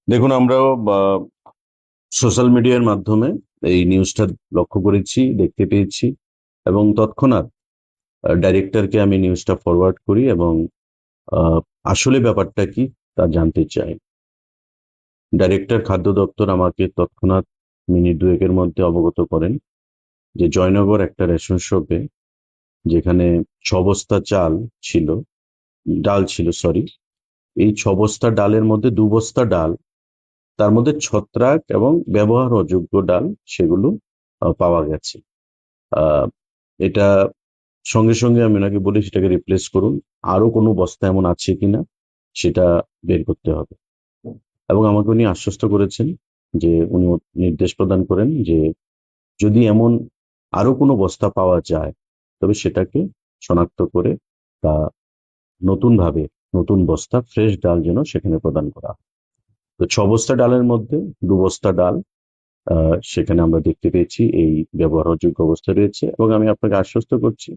দেখুন, আমরাও সোশ্যাল মিডিয়ার মাধ্যমে এই নিউজটা লক্ষ্য করেছি, দেখতে পেয়েছি এবং তৎক্ষণাৎ ডাইরেক্টরকে আমি নিউজটা ফরওয়ার্ড করি এবং আহ, আসলে ব্যাপারটা কি তা জানতে চাই। ডাইরেক্টর খাদ্য দপ্তর আমাকে তৎক্ষণাৎ মিনিট দুয়েকের মধ্যে অবগত করেন যে জয়নগর একটা রেশন শপে, যেখানে 6 বস্তা চাল ছিল, ডাল ছিল, সরি, এই 6 বস্তা ডালের মধ্যে 2 বস্তা ডাল, তার মধ্যে ছত্রাক এবং ব্যবহার অযোগ্য ডাল, সেগুলো পাওয়া গেছে। আহ, এটা সঙ্গে সঙ্গে আমি ওনাকে বলি সেটাকে রিপ্লেস করুন, আরো কোনো বস্তা এমন আছে কিনা সেটা বের করতে হবে। এবং আমাকে উনি আশ্বস্ত করেছেন যে উনি নির্দেশ প্রদান করেন যে যদি এমন আরো কোনো বস্তা পাওয়া যায় তবে সেটাকে শনাক্ত করে তা নতুন ভাবে, নতুন বস্তা ফ্রেশ ডাল যেন সেখানে প্রদান করা হয়। তো 6 বস্তা ডালের মধ্যে 2 বস্তা ডাল সেখানে আমরা দেখতে পেয়েছি এই ব্যবহারযোগ্য অবস্থা রয়েছে। এবং আমি আপনাকে আশ্বস্ত করছি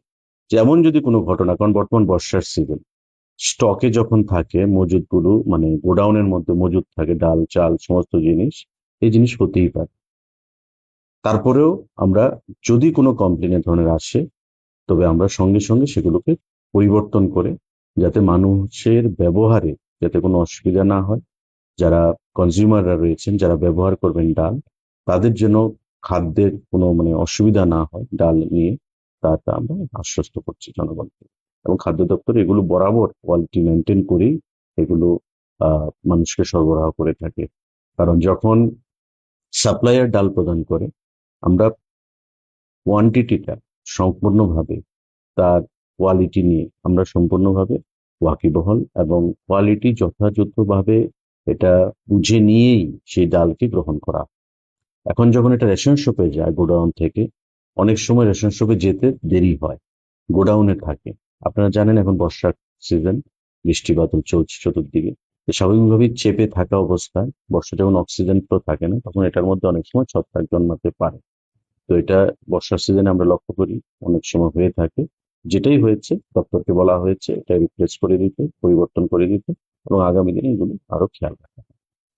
যে এমন যদি কোনো ঘটনা, কারণ বর্তমান বর্ষার সিজন, স্টকে যখন থাকে মজুদগুলো, মানে গোডাউনের মধ্যে মজুদ থাকে ডাল চাল সমস্ত জিনিস, এই জিনিস হতেই পারে। তারপরেও আমরা, যদি কোনো কমপ্লেন এ ধরনের আসে, তবে আমরা সঙ্গে সঙ্গে সেগুলোকে পরিবর্তন করে, যাতে মানুষের ব্যবহারে যাতে কোনো অসুবিধা না হয়, যারা কনজিউমাররা রয়েছেন, যারা ব্যবহার করবেন ডাল, তাদের যেন খাদ্যের কোনো মানে অসুবিধা না হয় ডাল নিয়ে, তা আমরা আশ্বস্ত করছি জনগণকে। এবং খাদ্য দপ্তর এগুলো বরাবর কোয়ালিটি মেনটেন করেই এগুলো মানুষকে সরবরাহ করে থাকে। কারণ যখন সাপ্লায়ার ডাল প্রদান করে, আমরা কোয়ান্টিটিটা সম্পূর্ণভাবে, তার কোয়ালিটি নিয়ে আমরা সম্পূর্ণভাবে ওয়াকিবহল, এবং কোয়ালিটি যথাযথভাবে এটা বুঝে নিয়েই সেই ডালকে গ্রহণ করা। এখন যখন এটা রেশন শপে যায় গোডাউন থেকে, অনেক সময় রেশন শপে যেতে দেরি হয়, গোডাউনে থাকে। আপনারা জানেন এখন বর্ষার সিজন, বৃষ্টি বাদল চলছে চতুর্দিকে, তো স্বাভাবিকভাবেই চেপে থাকা অবস্থায় বর্ষা যখন অক্সিজেন ফ্লো থাকে না, তখন এটার মধ্যে অনেক সময় ছত্রাক জন্মাতে পারে। তো এটা বর্ষার সিজনে আমরা লক্ষ্য করি অনেক সময় হয়ে থাকে। যেটাই হয়েছে দপ্তরকে বলা হয়েছে এটা রিপ্লেস করে দিতে, পরিবর্তন করে দিতে, এবং আগামী দিনে এগুলো আরো খেয়াল রাখা।